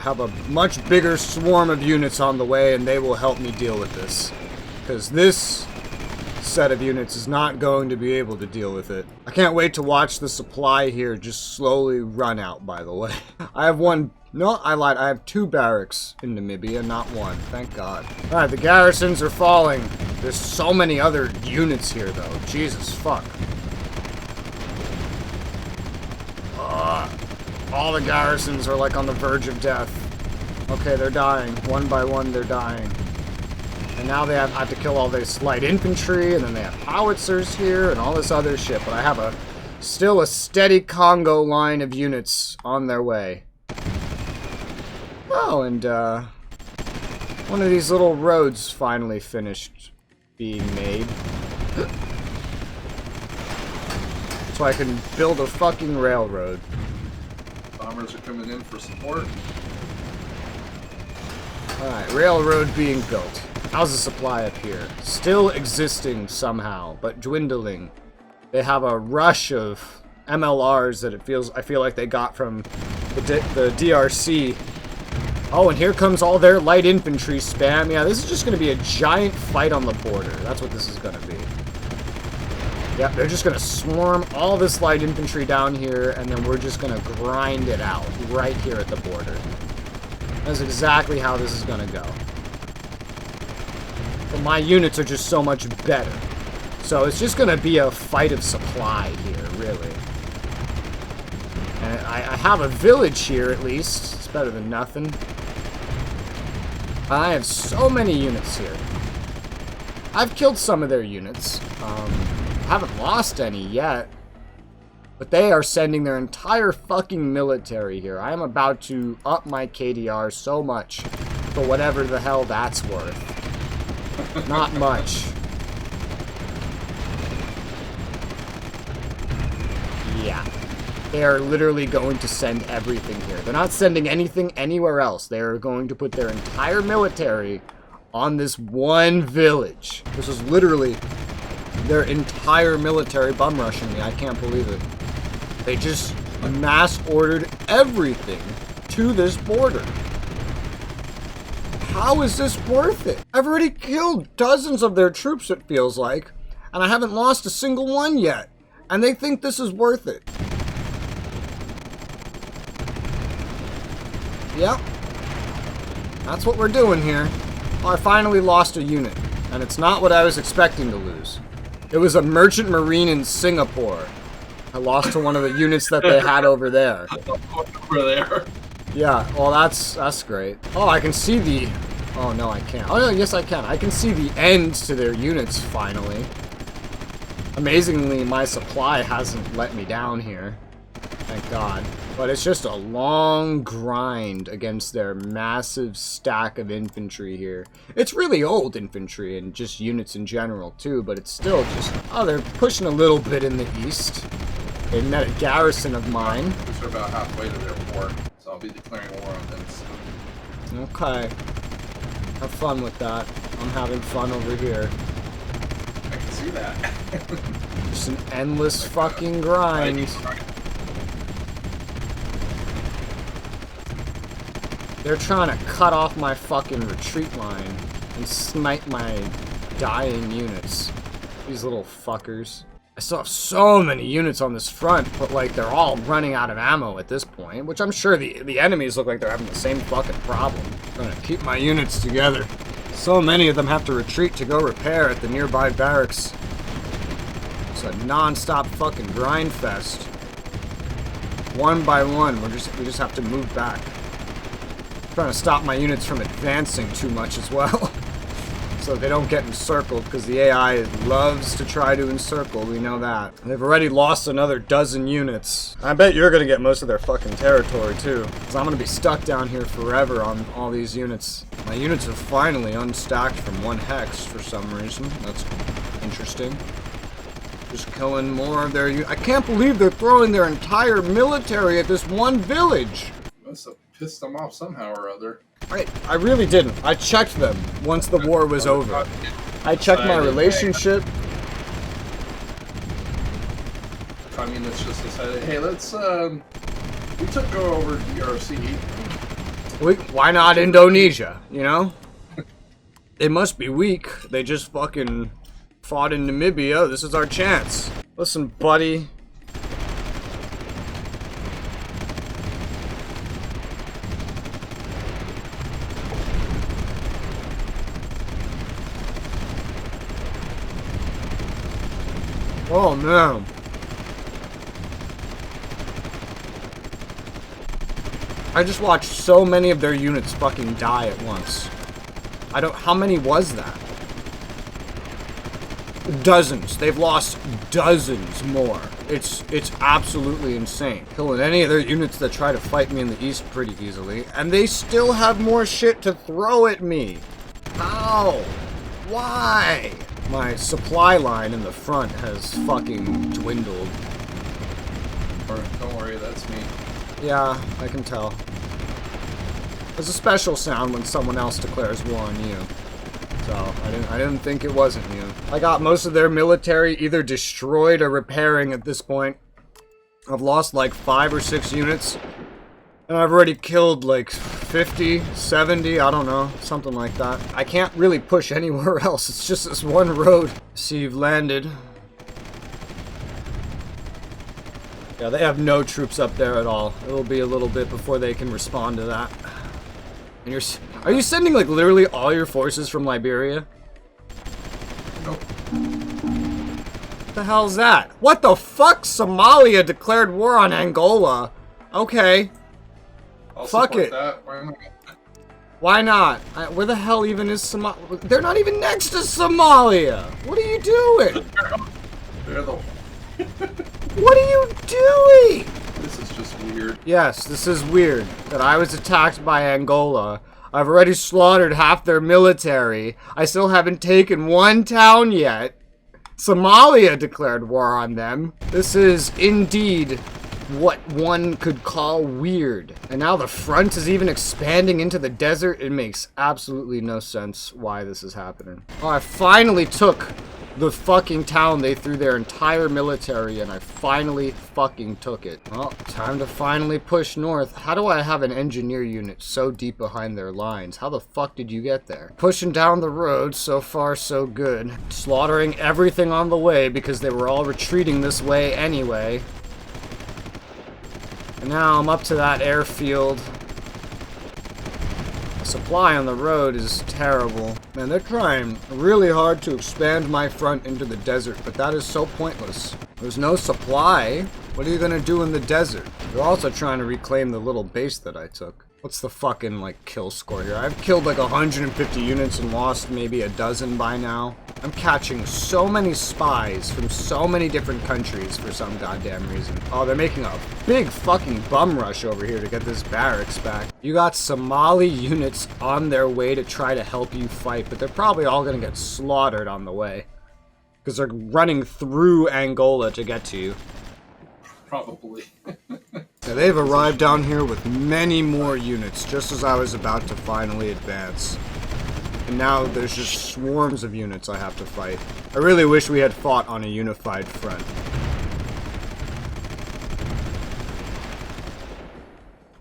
have a much bigger swarm of units on the way, and they will help me deal with this. Because this set of units is not going to be able to deal with it. I can't wait to watch the supply here just slowly run out, by the way. I have one... No, I lied. I have 2 barracks in Namibia, not 1. Thank God. Alright, the garrisons are falling. There's so many other units here, though. Jesus, fuck. All the garrisons are, like, on the verge of death. Okay, they're dying. One by one, they're dying. And now I have to kill all this light infantry, and then they have howitzers here, and all this other shit. But I have still a steady Congo line of units on their way. Oh, and, one of these little roads finally finished being made. So I can build a fucking railroad. Bombers are coming in for support. Alright, railroad being built. How's the supply up here? Still existing somehow, but dwindling. They have a rush of MLRs that I feel like they got from the DRC. Oh, and here comes all their light infantry spam. Yeah, this is just going to be a giant fight on the border. That's what this is going to be. Yep, they're just going to swarm all this light infantry down here, and then we're just going to grind it out right here at the border. That's exactly how this is going to go. But my units are just so much better. So it's just going to be a fight of supply here, really. And I have a village here, at least. It's better than nothing. I have so many units here. I've killed some of their units. Haven't lost any yet. But they are sending their entire fucking military here. I am about to up my KDR so much for whatever the hell that's worth. Not much. Yeah. They are literally going to send everything here. They're not sending anything anywhere else. They are going to put their entire military on this one village. This is literally their entire military bum rushing me. I can't believe it. They just mass ordered everything to this border. How is this worth it? I've already killed dozens of their troops, it feels like, and I haven't lost a single one yet. And they think this is worth it. Yep. That's what we're doing here. Oh, I finally lost a unit, and it's not what I was expecting to lose. It was a merchant marine in Singapore. I lost to one of the units that they had over there. Over there. Yeah, well that's great. Oh, I can see the... Oh, no, I can't. Oh, no, yes, I can. I can see the end to their units, finally. Amazingly, my supply hasn't let me down here. Thank God. But it's just a long grind against their massive stack of infantry here. It's really old infantry and just units in general, too, but it's still just... Oh, they're pushing a little bit in the east. They met a garrison of mine. They're about halfway to their war, so I'll be declaring war on them soon. Okay. Have fun with that. I'm having fun over here. I can see that. Just an endless fucking grind. They're trying to cut off my fucking retreat line and snipe my dying units. These little fuckers. I still have so many units on this front, but like they're all running out of ammo at this point, which I'm sure the enemies look like they're having the same fucking problem. I'm gonna keep my units together. So many of them have to retreat to go repair at the nearby barracks. It's a non-stop fucking grind fest. One by one, we just have to move back. Trying to stop my units from advancing too much as well. So they don't get encircled, because the AI loves to try to encircle, we know that. They've already lost another dozen units. I bet you're gonna get most of their fucking territory too, because I'm gonna be stuck down here forever on all these units. My units have finally unstacked from one hex for some reason. That's interesting. Just killing more of their I can't believe they're throwing their entire military at this one village. Must have pissed them off somehow or other. I really didn't. I checked them once the war was over. I checked my relationship. Communists just decided, hey, let's, we took over DRC. Why not Indonesia, you know? They must be weak. They just fucking fought in Namibia. This is our chance. Listen, buddy. Oh, man. I just watched so many of their units fucking die at once. How many was that? Dozens. They've lost dozens more. It's absolutely insane. Killing any of their units that try to fight me in the east pretty easily. And they still have more shit to throw at me. How? Why? My supply line in the front has fucking dwindled. Don't worry, that's me. Yeah, I can tell. There's a special sound when someone else declares war on you. So, I didn't think it wasn't you. I got most of their military either destroyed or repairing at this point. I've lost like 5 or 6 units. And I've already killed like 50, 70, I don't know, something like that. I can't really push anywhere else, it's just this one road. See, you've landed. Yeah, they have no troops up there at all. It'll be a little bit before they can respond to that. And are you sending like literally all your forces from Liberia? Nope. What the hell's that? What the fuck? Somalia declared war on Angola. Okay. I'll fuck it. That. Why not? Where the hell even is Somalia? They're not even next to Somalia. What are you doing? They're the... What are you doing? This is just weird. Yes, this is weird. That I was attacked by Angola. I've already slaughtered half their military. I still haven't taken one town yet. Somalia declared war on them. This is indeed what one could call weird. And now the front is even expanding into the desert. It makes absolutely no sense why this is happening. Oh, I finally took the fucking town they threw their entire military in. I finally fucking took it. Well, time to finally push north. How do I have an engineer unit so deep behind their lines? How the fuck did you get there? Pushing down the road, so far so good. Slaughtering everything on the way because they were all retreating this way anyway. And now I'm up to that airfield. Supply on the road is terrible. Man, they're trying really hard to expand my front into the desert, but that is so pointless. There's no supply. What are you gonna do in the desert? They're also trying to reclaim the little base that I took. What's the fucking, like, kill score here? I've killed like 150 units and lost maybe a dozen by now. I'm catching so many spies from so many different countries for some goddamn reason. Oh, they're making a big fucking bum rush over here to get this barracks back. You got Somali units on their way to try to help you fight, but they're probably all gonna get slaughtered on the way. Because they're running through Angola to get to you. Probably. Yeah, they've arrived down here with many more units, just as I was about to finally advance. And now there's just swarms of units I have to fight. I really wish we had fought on a unified front.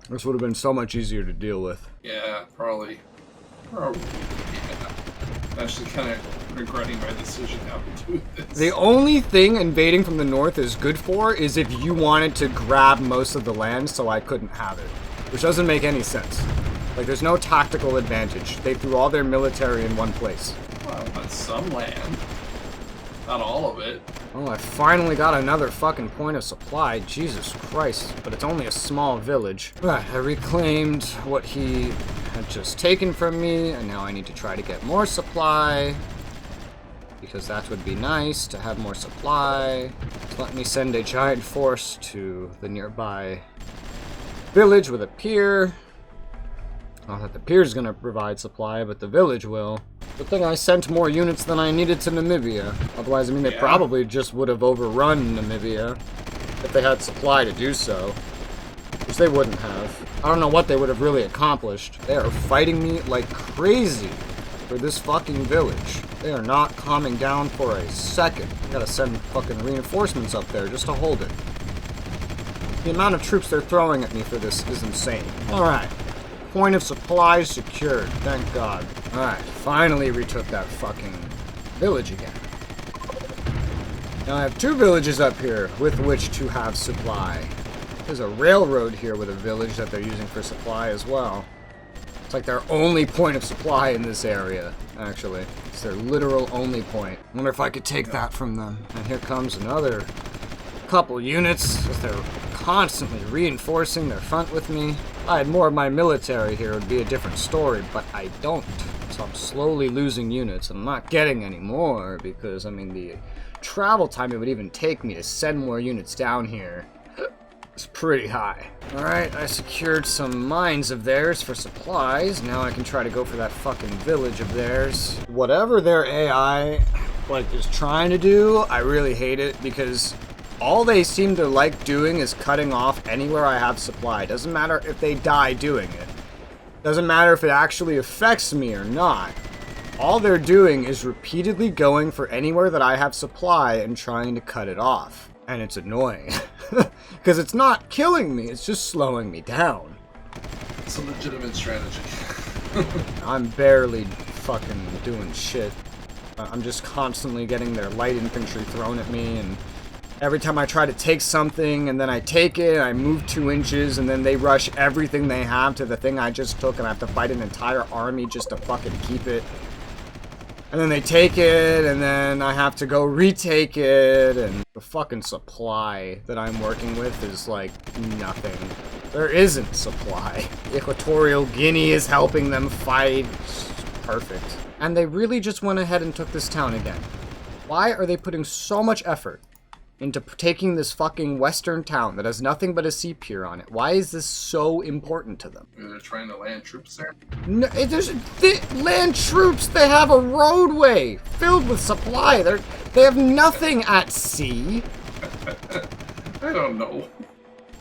This would have been so much easier to deal with. Yeah, probably. Yeah. I'm actually kind of regretting my decision how to do this. The only thing invading from the north is good for is if you wanted to grab most of the land so I couldn't have it. Which doesn't make any sense. Like, there's no tactical advantage. They threw all their military in one place. Well, that's some land. Not all of it. Oh, I finally got another fucking point of supply. Jesus Christ. But it's only a small village. Right, I reclaimed what he had just taken from me, and now I need to try to get more supply. Because that would be nice, to have more supply. Let me send a giant force to the nearby village with a pier. Not that the pier's gonna provide supply, but the village will. Good thing I sent more units than I needed to Namibia. Otherwise, I mean, they probably just would have overrun Namibia if they had supply to do so. Which they wouldn't have. I don't know what they would have really accomplished. They are fighting me like crazy for this fucking village. They are not calming down for a second. I gotta send fucking reinforcements up there just to hold it. The amount of troops they're throwing at me for this is insane. Alright. point of supply secured. Thank God. Alright, finally retook that fucking village again. Now I have 2 villages up here with which to have supply. There's a railroad here with a village that they're using for supply as well. It's like their only point of supply in this area, actually. It's their literal only point. I wonder if I could take that from them. And here comes another couple units. They're constantly reinforcing their front with me. If I had more of my military here, it would be a different story, but I don't. So I'm slowly losing units. I'm not getting any more because, I mean, the travel time it would even take me to send more units down here is pretty high. Alright, I secured some mines of theirs for supplies. Now I can try to go for that fucking village of theirs. Whatever their AI, like, is trying to do, I really hate it because all they seem to like doing is cutting off anywhere I have supply. Doesn't matter if they die doing it. Doesn't matter if it actually affects me or not. All they're doing is repeatedly going for anywhere that I have supply and trying to cut it off. And it's annoying. Because it's not killing me, it's just slowing me down. It's a legitimate strategy. I'm barely fucking doing shit. I'm just constantly getting their light infantry thrown at me, and every time I try to take something, and then I take it, I move 2 inches, and then they rush everything they have to the thing I just took, and I have to fight an entire army just to fucking keep it. And then they take it, and then I have to go retake it, and the fucking supply that I'm working with is like nothing. There isn't supply. Equatorial Guinea is helping them fight. It's perfect. And they really just went ahead and took this town again. Why are they putting so much effort into taking this fucking western town that has nothing but a sea pier on it? Why is this so important to them? They're trying to land troops there? No, land troops. They have a roadway filled with supply. They have nothing at sea. I don't know.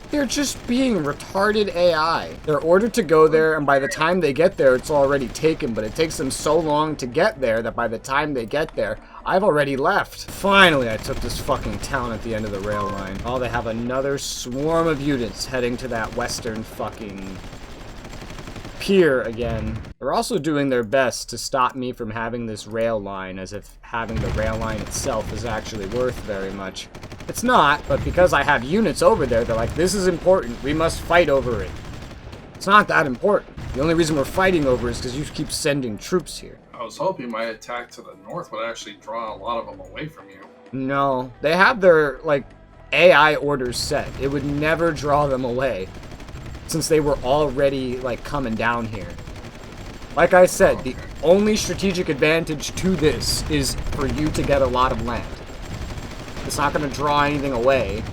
They're just being retarded AI. They're ordered to go there, and by the time they get there, it's already taken, but it takes them so long to get there that by the time they get there, I've already left. Finally, I took this fucking town at the end of the rail line. Oh, they have another swarm of units heading to that western fucking pier again. They're also doing their best to stop me from having this rail line, as if having the rail line itself is actually worth very much. It's not, but because I have units over there, they're like, this is important, we must fight over it. It's not that important. The only reason we're fighting over it is because you keep sending troops here. I was hoping my attack to the north would actually draw a lot of them away from you. No, they have their, like, AI orders set. It would never draw them away, since they were already, like, coming down here. Like I said, the only strategic advantage to this is for you to get a lot of land. It's not going to draw anything away.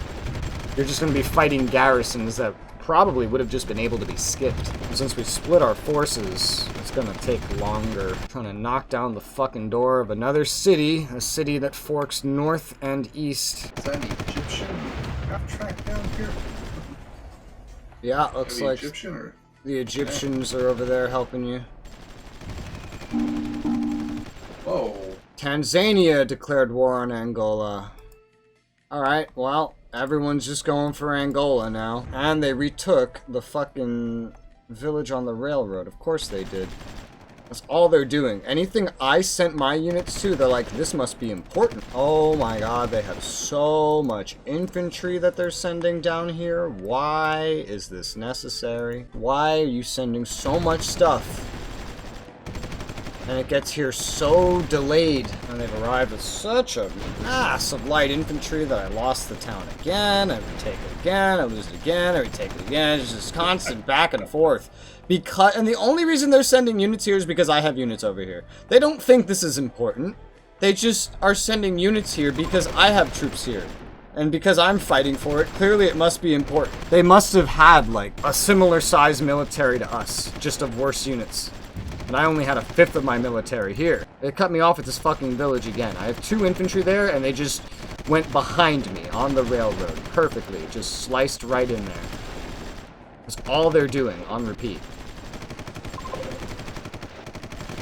You're just going to be fighting garrisons that probably would have just been able to be skipped. Since we split our forces, it's going to take longer. Trying to knock down the fucking door of another city, a city that forks north and east. Is that an Egyptian half-track down here? Yeah, it looks like Egyptian, or? The Egyptians are over there helping you. Whoa. Tanzania declared war on Angola. Alright, well, everyone's just going for Angola now. And they retook the fucking village on the railroad. Of course they did. That's all they're doing. Anything I sent my units to, they're like, this must be important. Oh my god, they have so much infantry that they're sending down here. Why is this necessary? Why are you sending so much stuff? And it gets here so delayed, and they've arrived with such a mass of light infantry that I lost the town again, I retake it again, I lose it again, I retake it again. It's just constant back and forth. And the only reason they're sending units here is because I have units over here. They don't think this is important. They just are sending units here because I have troops here. And because I'm fighting for it, clearly it must be important. They must have had, like, a similar size military to us, just of worse units. And I only had 1/5 of my military here. They cut me off at this fucking village again. I have 2 infantry there, and they just went behind me on the railroad perfectly. Just sliced right in there. That's all they're doing, on repeat.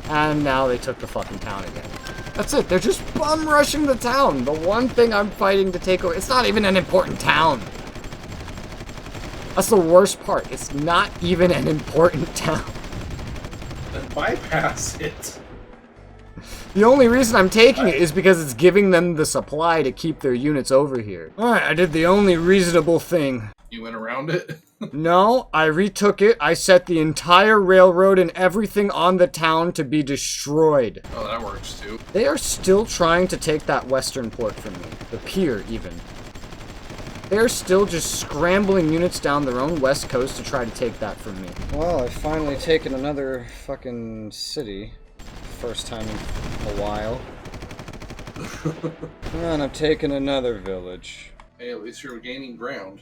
And now they took the fucking town again. That's it. They're just bum rushing the town. The one thing I'm fighting to take over. It's not even an important town. That's the worst part. It's not even an important town. Then bypass it. The only reason I'm taking it is because it's giving them the supply to keep their units over here. Alright, I did the only reasonable thing. You went around it? No, I retook it. I set the entire railroad and everything on the town to be destroyed. Oh, that works too. They are still trying to take that western port from me. The pier, even. They're still just scrambling units down their own west coast to try to take that from me. Well, I've finally taken another fucking city. First time in a while. And I've taken another village. Hey, at least you're gaining ground.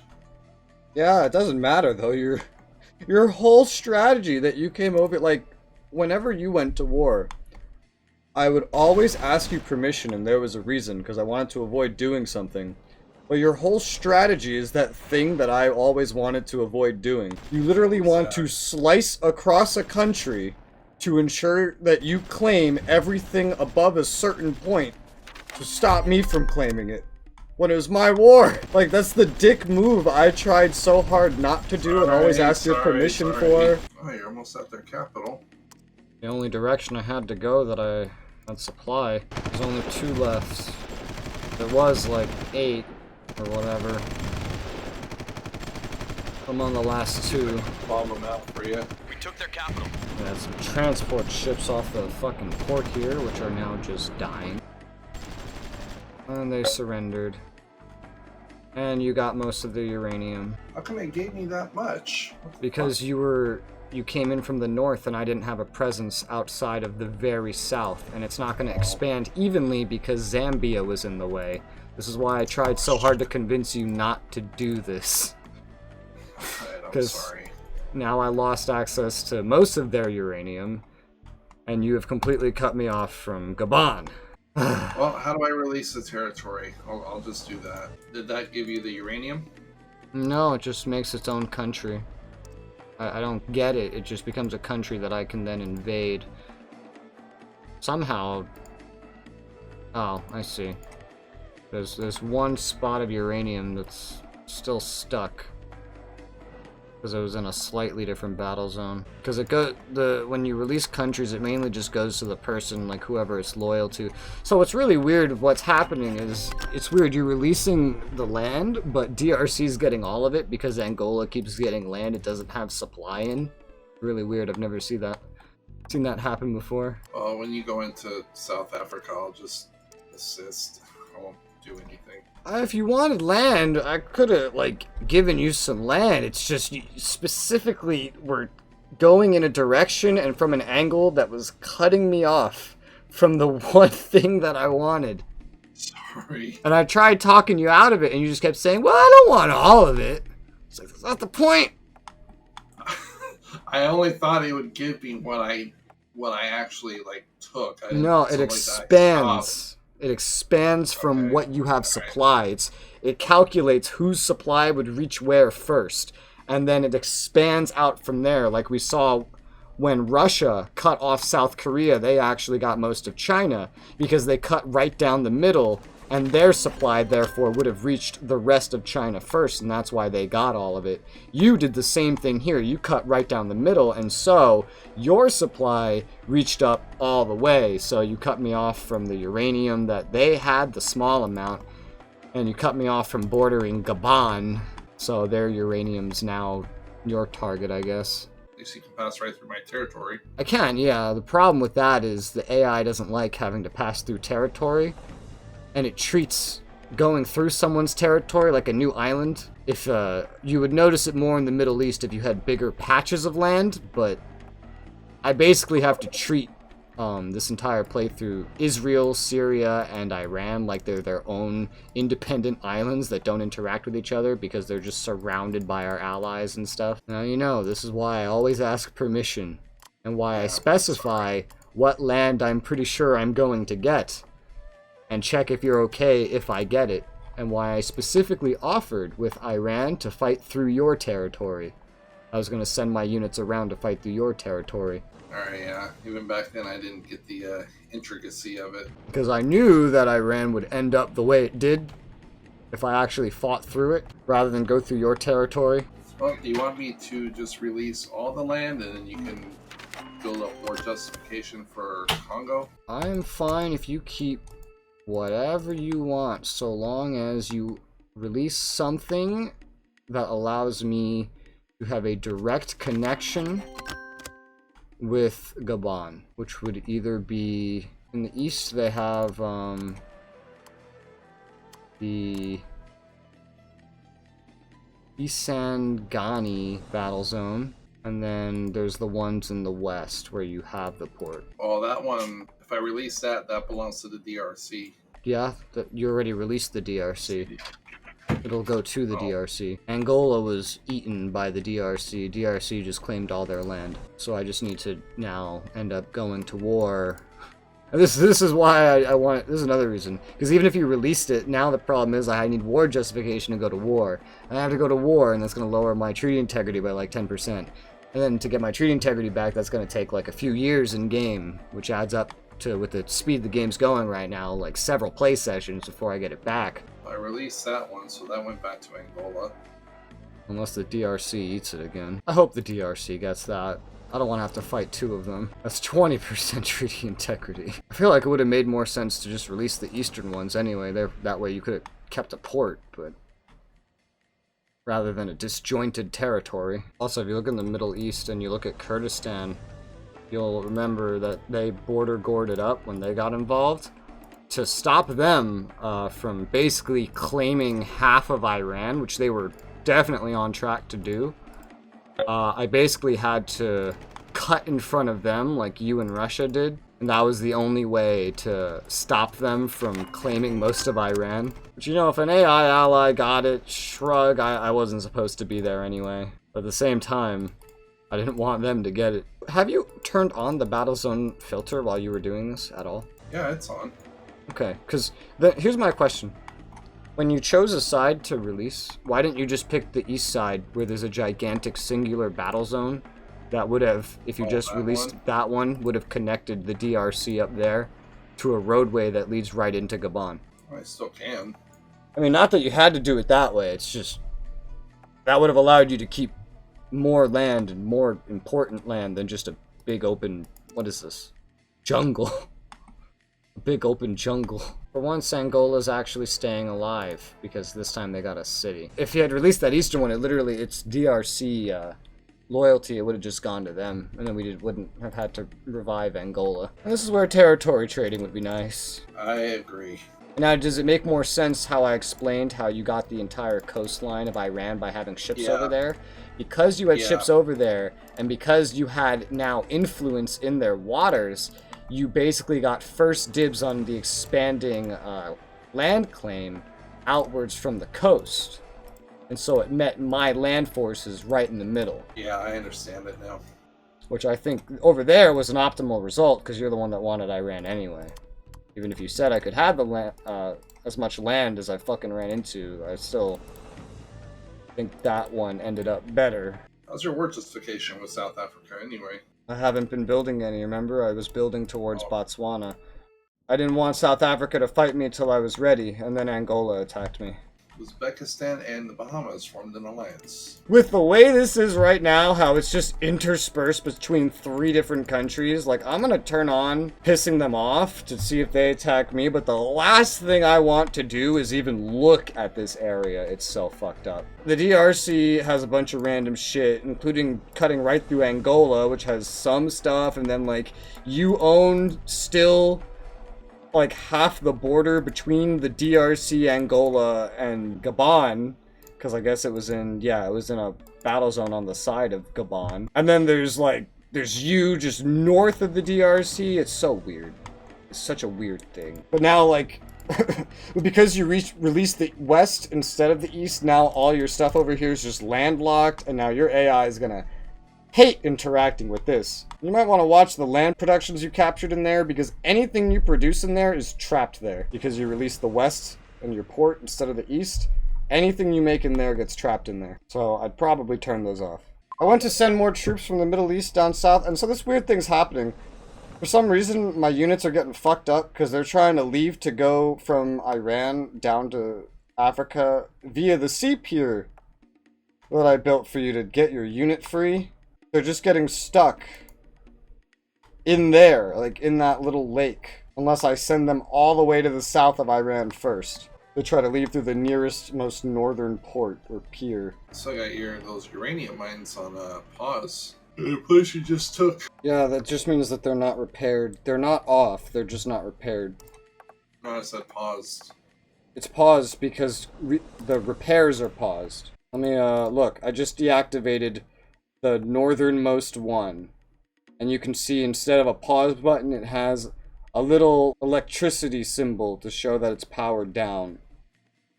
Yeah, it doesn't matter though. Your whole strategy that you came over, like, whenever you went to war, I would always ask you permission, and there was a reason, because I wanted to avoid doing something. But your whole strategy is that thing that I always wanted to avoid doing. You literally want to slice across a country to ensure that you claim everything above a certain point to stop me from claiming it. When it was my war. Like, that's the dick move I tried so hard not to do and always asked your permission for. Oh, you're almost at their capital. The only direction I had to go that I had supply, there's only 2 left. There was like 8 or whatever. I'm on the last 2. Bomb them out for you. We took their capital. Yeah, some transport ships off the fucking port here, which are now just dying. And they surrendered. And you got most of the uranium. How come they gave me that much? Because you came in from the north and I didn't have a presence outside of the very south. And it's not going to expand evenly because Zambia was in the way. This is why I tried so hard to convince you not to do this. Because now I lost access to most of their uranium, and you have completely cut me off from Gabon. Well, how do I release the territory? I'll just do that. Did that give you the uranium? No, it just makes its own country. I don't get it. It just becomes a country that I can then invade. Somehow... Oh, I see. There's one spot of uranium that's still stuck. Because it was in a slightly different battle zone. Because when you release countries, it mainly just goes to the person, like whoever it's loyal to. So what's really weird, what's happening is, it's weird, you're releasing the land, but DRC's getting all of it because Angola keeps getting land it doesn't have supply in. Really weird, I've never seen that happen before. Well, when you go into South Africa, I'll just assist. I won't do anything. If you wanted land, I could have, like, given you some land. It's just, you specifically were going in a direction and from an angle that was cutting me off from the one thing that I wanted. Sorry. And I tried talking you out of it, and you just kept saying, well, I don't want all of it. It's like, that's not the point. I only thought it would give me what I actually, like, took. No, it expands. It expands from what you have supplied. It calculates whose supply would reach where first. And then it expands out from there. Like we saw when Russia cut off South Korea, they actually got most of China. Because they cut right down the middle. And their supply, therefore, would have reached the rest of China first. And that's why they got all of it. You did the same thing here. You cut right down the middle. And so, your supply reached up all the way. So you cut me off from the uranium that they had, the small amount. And you cut me off from bordering Gabon. So their uranium's now your target, I guess. At least you can pass right through my territory. I can, yeah. The problem with that is the AI doesn't like having to pass through territory. And it treats going through someone's territory like a new island. If you would notice it more in the Middle East if you had bigger patches of land, but I basically have to treat this entire playthrough Israel, Syria, and Iran like they're their own independent islands that don't interact with each other because they're just surrounded by our allies and stuff. Now you know, this is why I always ask permission and why I specify what land I'm pretty sure I'm going to get. And check if you're okay if I get it, and why I specifically offered with Iran to fight through your territory. I was going to send my units around to fight through your territory. Alright, yeah. Even back then I didn't get the intricacy of it. Because I knew that Iran would end up the way it did if I actually fought through it, rather than go through your territory. Well, do you want me to just release all the land and then you can build up more justification for Congo? I'm fine if you keep whatever you want, so long as you release something that allows me to have a direct connection with Gabon, which would either be in the east. They have the Isangani battle zone, and then there's the ones in the west where you have the port. Oh, that one, if I release that, that belongs to the DRC. Yeah, you already released the DRC. It'll go to the DRC. Angola was eaten by the DRC. DRC just claimed all their land. So I just need to now end up going to war. And this is why I want it. This is another reason. Because even if you released it, now the problem is I need war justification to go to war. And I have to go to war, and that's going to lower my treaty integrity by like 10%. And then to get my treaty integrity back, that's going to take like a few years in game, which adds up to, with the speed the game's going right now, like several play sessions before I get it back. I released that one, so that went back to Angola. Unless the DRC eats it again. I hope the DRC gets that. I don't want to have to fight two of them. That's 20% treaty integrity. I feel like it would have made more sense to just release the eastern ones anyway. That way you could have kept a port, but rather than a disjointed territory. Also, if you look in the Middle East and you look at Kurdistan, you'll remember that they border-gored it up when they got involved. To stop them from basically claiming half of Iran, which they were definitely on track to do, I basically had to cut in front of them like you and Russia did. And that was the only way to stop them from claiming most of Iran. But you know, if an AI ally got it, shrug, I wasn't supposed to be there anyway. But at the same time, I didn't want them to get it. Have you turned on the battle zone filter while you were doing this at all? Yeah, it's on. Okay, because here's my question. When you chose a side to release, why didn't you just pick the east side where there's a gigantic singular battle zone that would have, if you just released that one, would have connected the DRC up there to a roadway that leads right into Gabon? I still can. I mean, not that you had to do it that way, it's just that would have allowed you to keep more land and more important land than just a big open, what is this? Jungle. A big open jungle. For once, Angola's actually staying alive, because this time they got a city. If you had released that eastern one, it's DRC loyalty, it would have just gone to them, and then we wouldn't have had to revive Angola. And this is where territory trading would be nice. I agree. Now, does it make more sense how I explained how you got the entire coastline of Iran by having ships over there? Because you had ships over there, and because you had now influence in their waters, you basically got first dibs on the expanding land claim outwards from the coast. And so it met my land forces right in the middle. Yeah, I understand it now. Which I think over there was an optimal result, because you're the one that wanted Iran anyway. Even if you said I could have the land, as much land as I fucking ran into, I still think that one ended up better. How's your war justification with South Africa anyway? I haven't been building any, remember? I was building towards Botswana. I didn't want South Africa to fight me until I was ready, and then Angola attacked me. Uzbekistan and the Bahamas formed an alliance. With the way this is right now, how it's just interspersed between 3 different countries, like, I'm gonna turn on pissing them off to see if they attack me, but the last thing I want to do is even look at this area. It's so fucked up. The DRC has a bunch of random shit, including cutting right through Angola, which has some stuff, and then, like, you own still like half the border between the DRC, Angola, and Gabon, because I guess it was in a battle zone on the side of Gabon. And then there's you just north of the DRC. It's so weird. It's such a weird thing. But now, like, because you released the west instead of the east, now all your stuff over here is just landlocked, and now your AI is gonna hate interacting with this. You might want to watch the land productions you captured in there, because anything you produce in there is trapped there. Because you released the west in your port instead of the east, anything you make in there gets trapped in there. So I'd probably turn those off. I want to send more troops from the Middle East down south, and so this weird thing's happening. For some reason, my units are getting fucked up because they're trying to leave to go from Iran down to Africa via the sea pier. that I built for you to get your unit free, they're just getting stuck in there, like in that little lake, unless I send them all the way to the south of Iran first. They try to leave through the nearest, most northern port or pier. So I got those uranium mines on pause. The place you just took. Yeah, that just means that they're not repaired. They're not off, they're just not repaired. No, I said paused. It's paused because the repairs are paused. Let me, look, I just deactivated the northernmost one. And you can see instead of a pause button, it has a little electricity symbol to show that it's powered down.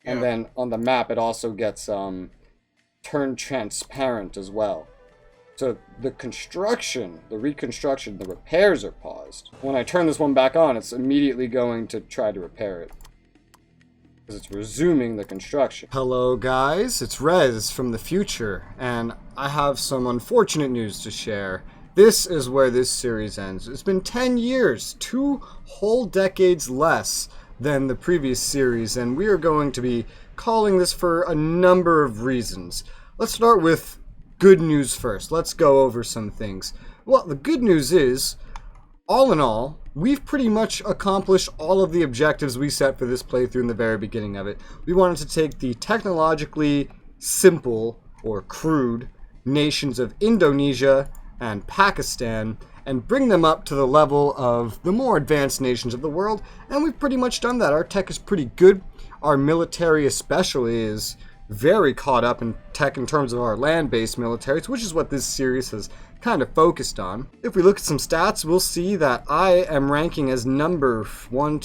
Yeah. And then on the map, it also gets turned transparent as well. So the construction, the reconstruction, the repairs are paused. When I turn this one back on, it's immediately going to try to repair it, because it's resuming the construction. Hello guys, it's Rez from the future, and I have some unfortunate news to share. This is where this series ends. It's been 10 years, 2 whole decades less than the previous series, and we are going to be calling this for a number of reasons. Let's start with good news first. Let's go over some things. Well, the good news is, all in all, we've pretty much accomplished all of the objectives we set for this playthrough in the very beginning of it. We wanted to take the technologically simple, or crude, nations of Indonesia and Pakistan and bring them up to the level of the more advanced nations of the world, and we've pretty much done that. Our tech is pretty good. Our military especially is very caught up in tech in terms of our land-based militaries, which is what this series has kind of focused on. If we look at some stats, we'll see that I am ranking as number 5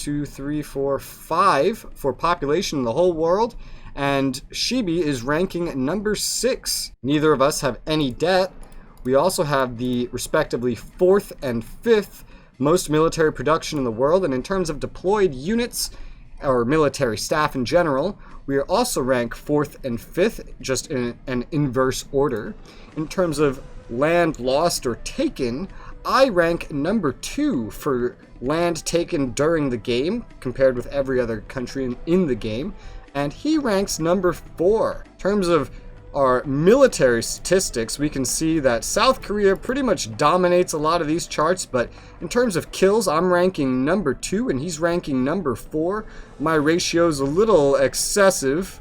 for population in the whole world, and Shibi is ranking number 6. Neither of us have any debt. We also have the respectively 4th and 5th most military production in the world, and in terms of deployed units, or military staff in general, we are also ranked 4th and 5th, just in an inverse order. In terms of land lost or taken, I rank number 2 for land taken during the game, compared with every other country in the game, and he ranks number 4. In terms of our military statistics, we can see that South Korea pretty much dominates a lot of these charts, but in terms of kills, I'm ranking number 2 and he's ranking number 4. My ratio's a little excessive,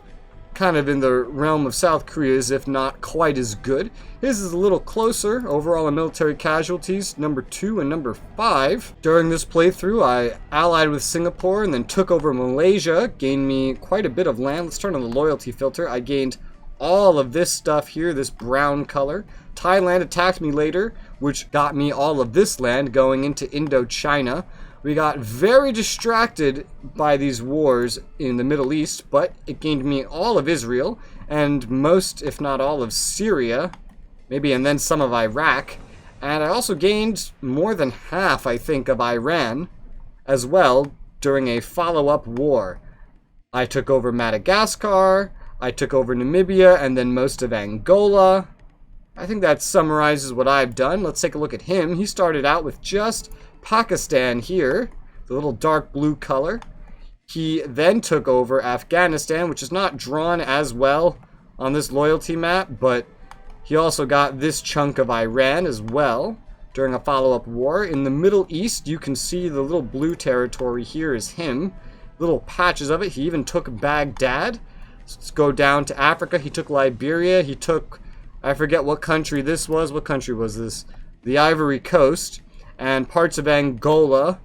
kind of in the realm of South Korea's, if not quite as good. His is a little closer. Overall in military casualties, number 2 and number 5. During this playthrough, I allied with Singapore and then took over Malaysia, gained me quite a bit of land. Let's turn on the loyalty filter. I gained all of this stuff here, this brown color. Thailand attacked me later, which got me all of this land going into Indochina. We got very distracted by these wars in the Middle East, but it gained me all of Israel, and most, if not all, of Syria, maybe, and then some of Iraq. And I also gained more than half, I think, of Iran as well during a follow-up war. I took over Madagascar, I took over Namibia, and then most of Angola. I think that summarizes what I've done. Let's take a look at him. He started out with just Pakistan here, the little dark blue color. He then took over Afghanistan, which is not drawn as well on this loyalty map, but he also got this chunk of Iran as well during a follow-up war. In the Middle East, you can see the little blue territory here is him. Little patches of it. He even took Baghdad. Let's go down to Africa. He took Liberia. He took, I forget what country this was. What country was this? The Ivory Coast. And parts of Angola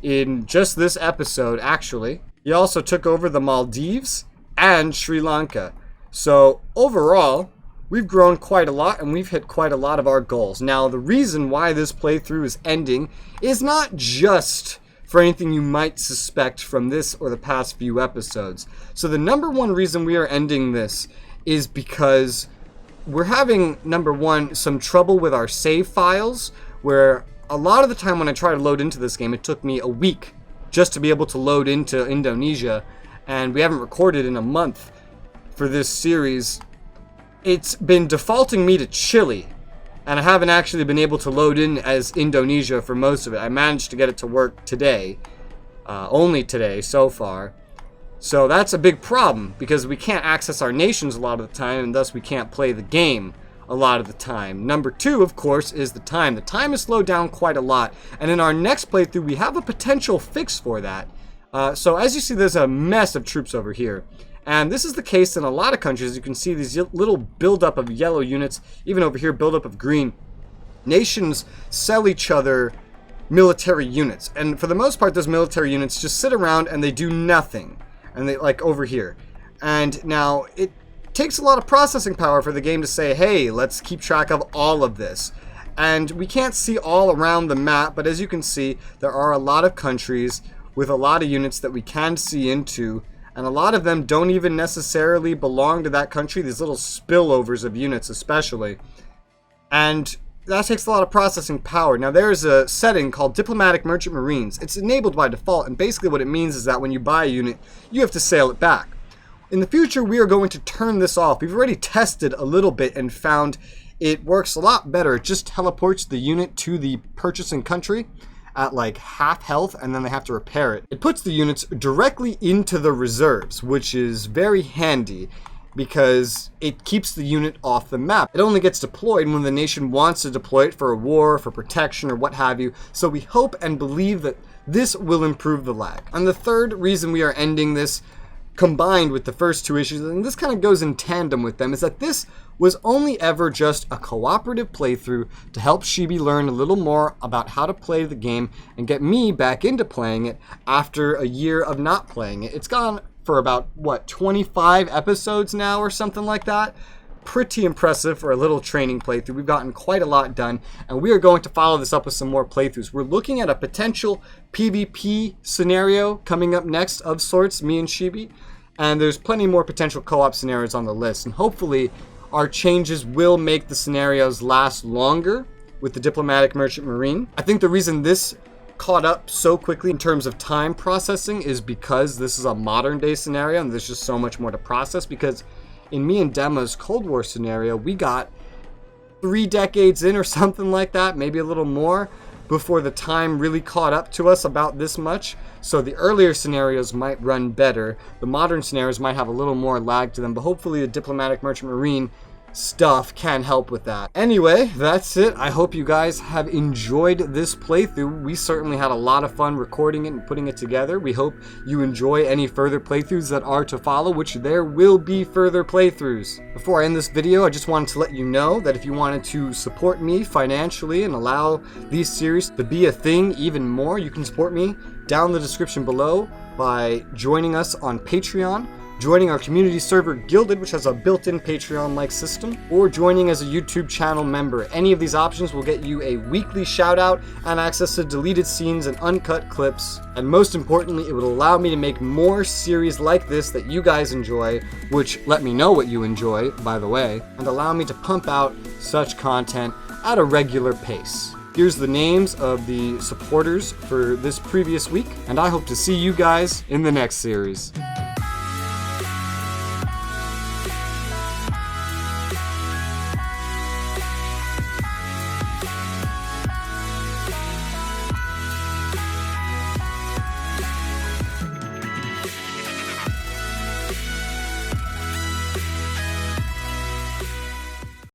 in just this episode, actually. He also took over the Maldives and Sri Lanka. So overall, we've grown quite a lot and we've hit quite a lot of our goals. Now, the reason why this playthrough is ending is not just for anything you might suspect from this or the past few episodes. So the number one reason we are ending this is because we're having, number one, some trouble with our save files, where a lot of the time when I try to load into this game, it took me a week just to be able to load into Indonesia, and we haven't recorded in a month for this series. It's been defaulting me to Chile, and I haven't actually been able to load in as Indonesia for most of it. I managed to get it to work today, only today so far. So that's a big problem, because we can't access our nations a lot of the time, and thus we can't play the game a lot of the time. Number 2, of course, is the time. The time is slowed down quite a lot, and in our next playthrough, we have a potential fix for that. So as you see, there's a mess of troops over here. And this is the case in a lot of countries. You can see these little buildup of yellow units, even over here, buildup of green. Nations sell each other military units, and for the most part, those military units just sit around and they do nothing. And they, like over here. And now, it takes a lot of processing power for the game to say, hey, let's keep track of all of this. And we can't see all around the map, but as you can see, there are a lot of countries with a lot of units that we can see into, and a lot of them don't even necessarily belong to that country, these little spillovers of units especially. And that takes a lot of processing power. Now there's a setting called Diplomatic Merchant Marines. It's enabled by default, and basically what it means is that when you buy a unit, you have to sail it back. In the future, we are going to turn this off. We've already tested a little bit and found it works a lot better. It just teleports the unit to the purchasing country at like half health, and then they have to repair it. It puts the units directly into the reserves, which is very handy because it keeps the unit off the map. It only gets deployed when the nation wants to deploy it for a war, for protection, or what have you. So we hope and believe that this will improve the lag. And the third reason we are ending this, combined with the first 2 issues, and this kind of goes in tandem with them, is that this was only ever just a cooperative playthrough to help Shibi learn a little more about how to play the game and get me back into playing it after a year of not playing it. It's gone for about, what, 25 episodes now or something like that? Pretty impressive for a little training playthrough. We've gotten quite a lot done, and we are going to follow this up with some more playthroughs. We're looking at a potential PvP scenario coming up next of sorts, me and Shibi, and there's plenty more potential co-op scenarios on the list, and hopefully our changes will make the scenarios last longer with the Diplomatic Merchant Marine. I think the reason this caught up so quickly in terms of time processing is because this is a modern day scenario and there's just so much more to process, because in me and Dema's Cold War scenario, we got 3 decades in or something like that, maybe a little more, before the time really caught up to us about this much. So the earlier scenarios might run better. The modern scenarios might have a little more lag to them, but hopefully the Diplomatic Merchant Marine stuff can help with that. Anyway, that's it. I hope you guys have enjoyed this playthrough. We certainly had a lot of fun recording it and putting it together. We hope you enjoy any further playthroughs that are to follow, which there will be further playthroughs. Before I end this video, I just wanted to let you know that if you wanted to support me financially and allow these series to be a thing even more, you can support me down in the description below by joining us on Patreon, joining our community server Guilded, which has a built-in Patreon-like system, or joining as a YouTube channel member. Any of these options will get you a weekly shout-out and access to deleted scenes and uncut clips. And most importantly, it would allow me to make more series like this that you guys enjoy, which let me know what you enjoy, by the way, and allow me to pump out such content at a regular pace. Here's the names of the supporters for this previous week, and I hope to see you guys in the next series.